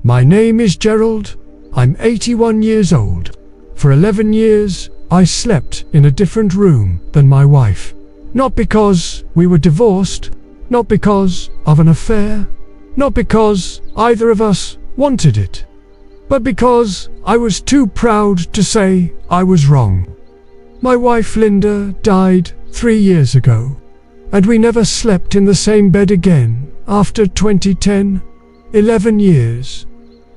My name is Gerald. I'm 81 years old. For 11 years, I slept in a different room than my wife. Not because we were divorced, not because of an affair, not because either of us wanted it, but because I was too proud to say I was wrong. My wife Linda died 3 years ago, and we never slept in the same bed again after 2010, 11 years,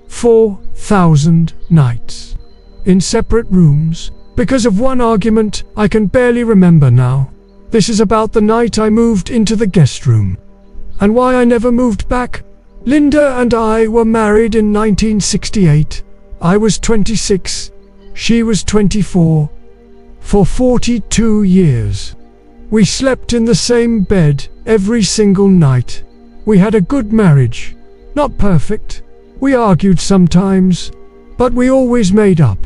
4,000 nights, in separate rooms, because of one argument I can barely remember now. This is about the night I moved into the guest room, and why I never moved back. Linda and I were married in 1968. I was 26, she was 24. For 42 years. We slept in the same bed every single night. We had a good marriage. Not perfect. We argued sometimes, but we always made up.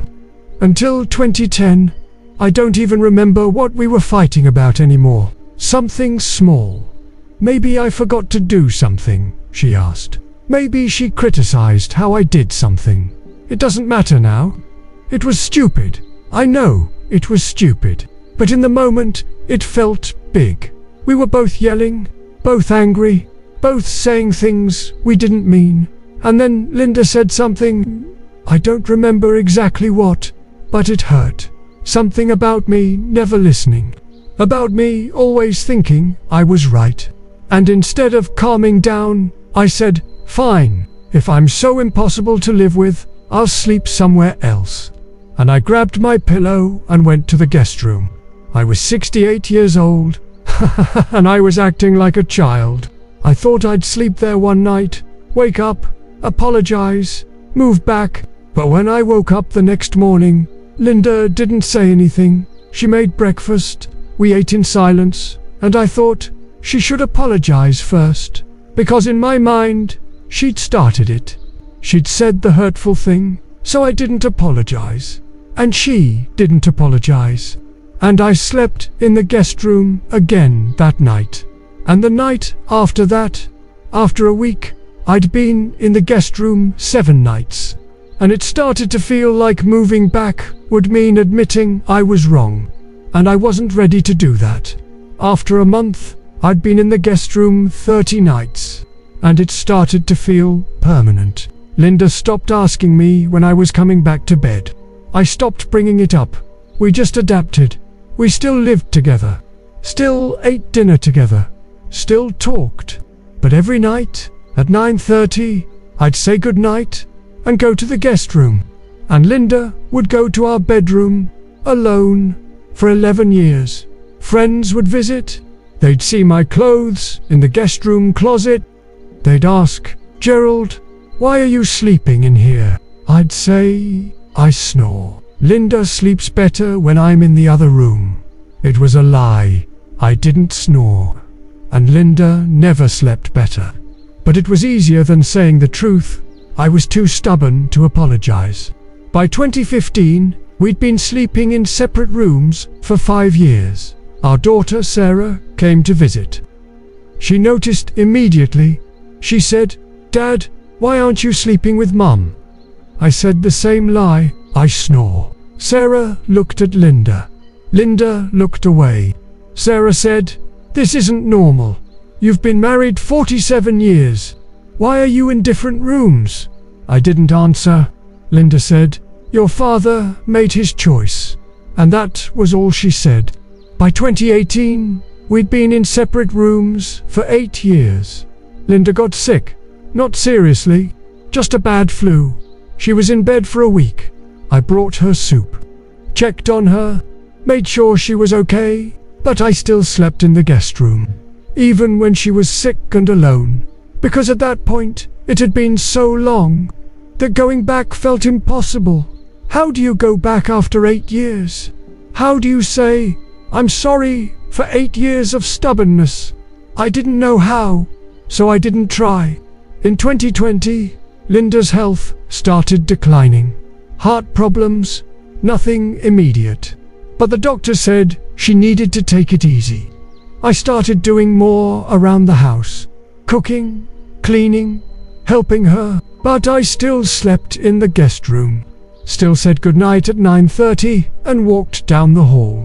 Until 2010, I don't even remember what we were fighting about anymore. Something small. Maybe I forgot to do something, she asked. Maybe she criticized how I did something. It doesn't matter now. It was stupid. I know it was stupid. But in the moment, it felt big. We were both yelling, both angry, both saying things we didn't mean. And then Linda said something, I don't remember exactly what, but it hurt. Something about me never listening. About me always thinking I was right. And instead of calming down, I said, fine, if I'm so impossible to live with, I'll sleep somewhere else. And I grabbed my pillow and went to the guest room. I was 68 years old, and I was acting like a child. I thought I'd sleep there one night, wake up, apologize, move back, but when I woke up the next morning, Linda didn't say anything. She made breakfast, we ate in silence, and I thought she should apologize first, because in my mind, she'd started it. She'd said the hurtful thing, so I didn't apologize. And she didn't apologize. And I slept in the guest room again that night. And the night after that, after a week, I'd been in the guest room 7 nights. And it started to feel like moving back would mean admitting I was wrong. And I wasn't ready to do that. After a month, I'd been in the guest room 30 nights. And it started to feel permanent. Linda stopped asking me when I was coming back to bed. I stopped bringing it up. We just adapted. We still lived together. Still ate dinner together. Still talked. But every night, at 9:30, I'd say goodnight and go to the guest room. And Linda would go to our bedroom, alone, for 11 years. Friends would visit. They'd see my clothes in the guest room closet. They'd ask, Gerald, why are you sleeping in here? I'd say, I snore. Linda sleeps better when I'm in the other room. It was a lie. I didn't snore. And Linda never slept better. But it was easier than saying the truth. I was too stubborn to apologize. By 2015, we'd been sleeping in separate rooms for 5 years. Our daughter, Sarah, came to visit. She noticed immediately. She said, Dad, why aren't you sleeping with Mum? I said the same lie, I snore. Sarah looked at Linda. Linda looked away. Sarah said, this isn't normal. You've been married 47 years. Why are you in different rooms? I didn't answer. Linda said, your father made his choice. And that was all she said. By 2018, we'd been in separate rooms for 8 years. Linda got sick. Not seriously, just a bad flu. She was in bed for a week. I brought her soup, checked on her, made sure she was okay, but I still slept in the guest room, even when she was sick and alone, because at that point, it had been so long that going back felt impossible. How do you go back after 8 years? How do you say, I'm sorry for 8 years of stubbornness? I didn't know how, so I didn't try. In 2020, Linda's health started declining. Heart problems, nothing immediate. But the doctor said she needed to take it easy. I started doing more around the house. Cooking, cleaning, helping her, but I still slept in the guest room. Still said goodnight at 9:30 and walked down the hall.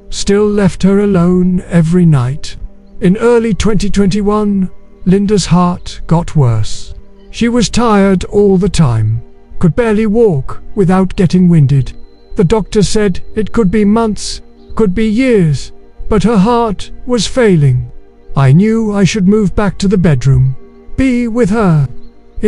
Still left her alone every night. In early 2021, Linda's heart got worse. She was tired all the time, could barely walk without getting winded. The doctor said it could be months, could be years, but her heart was failing. I knew I should move back to the bedroom, be with her,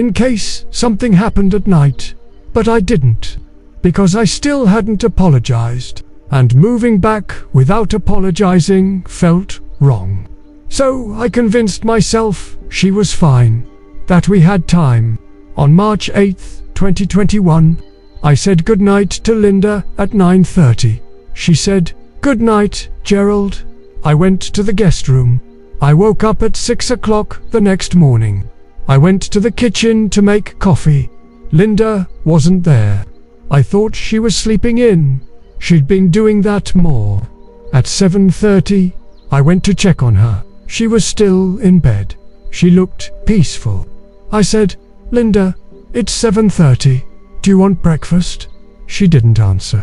in case something happened at night, but I didn't, because I still hadn't apologized, and moving back without apologizing felt wrong. So I convinced myself she was fine, that we had time. On March 8th, 2021, I said goodnight to Linda at 9:30. She said, "Good night, Gerald." I went to the guest room. I woke up at 6 o'clock the next morning. I went to the kitchen to make coffee. Linda wasn't there. I thought she was sleeping in. She'd been doing that more. At 7:30, I went to check on her. She was still in bed. She looked peaceful. I said, "Linda, it's 7:30. Do you want breakfast?" She didn't answer.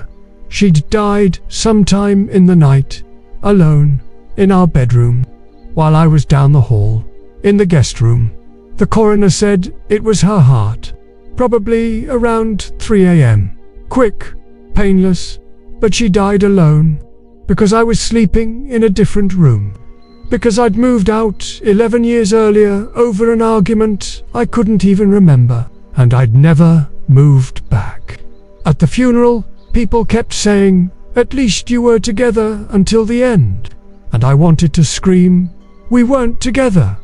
She'd died sometime in the night, alone, in our bedroom, while I was down the hall, in the guest room. The coroner said it was her heart, probably around 3 a.m. Quick, painless, but she died alone, because I was sleeping in a different room. Because I'd moved out 11 years earlier over an argument I couldn't even remember, and I'd never moved back. At the funeral, people kept saying, "At least you were together until the end." And I wanted to scream, "We weren't together.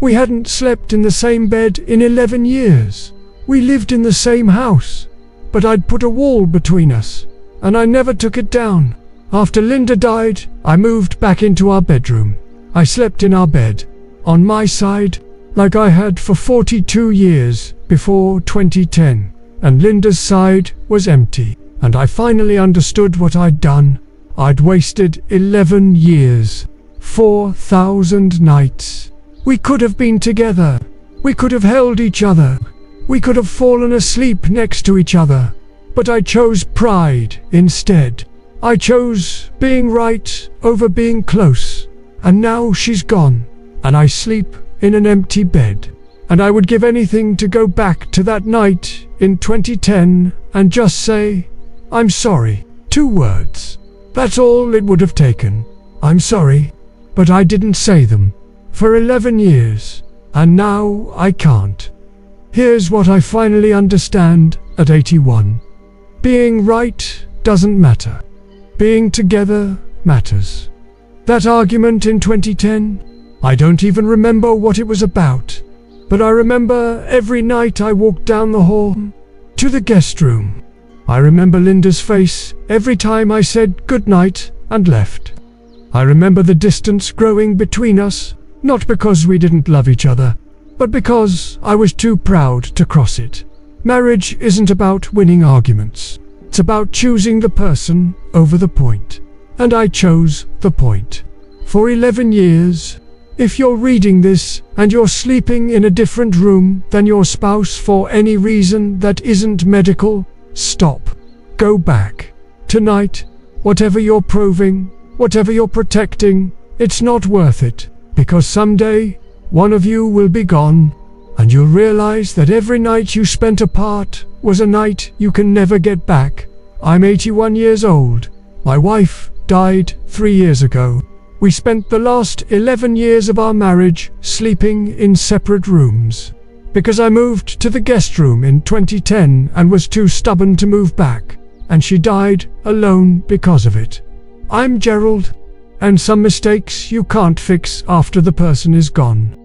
We hadn't slept in the same bed in 11 years. We lived in the same house, but I'd put a wall between us, and I never took it down." After Linda died, I moved back into our bedroom. I slept in our bed, on my side, like I had for 42 years before 2010, and Linda's side was empty, and I finally understood what I'd done. I'd wasted 11 years, 4,000 nights. We could have been together. We could have held each other. We could have fallen asleep next to each other. But I chose pride instead. I chose being right over being close. And now she's gone, and I sleep in an empty bed. And I would give anything to go back to that night in 2010 and just say, "I'm sorry." 2 words. That's all it would have taken. I'm sorry. But I didn't say them for 11 years, and now I can't. Here's what I finally understand at 81. Being right doesn't matter. Being together matters. That argument in 2010, I don't even remember what it was about, but I remember every night I walked down the hall to the guest room. I remember Linda's face every time I said goodnight and left. I remember the distance growing between us, not because we didn't love each other, but because I was too proud to cross it. Marriage isn't about winning arguments. It's about choosing the person over the point. And I chose the point. For 11 years. If you're reading this and you're sleeping in a different room than your spouse for any reason that isn't medical, stop. Go back. Tonight, whatever you're proving, whatever you're protecting, it's not worth it. Because someday, one of you will be gone, and you'll realize that every night you spent apart was a night you can never get back. I'm 81 years old. My wife died 3 years ago. We spent the last 11 years of our marriage sleeping in separate rooms. Because I moved to the guest room in 2010 and was too stubborn to move back, and she died alone because of it. I'm Gerald, and some mistakes you can't fix after the person is gone.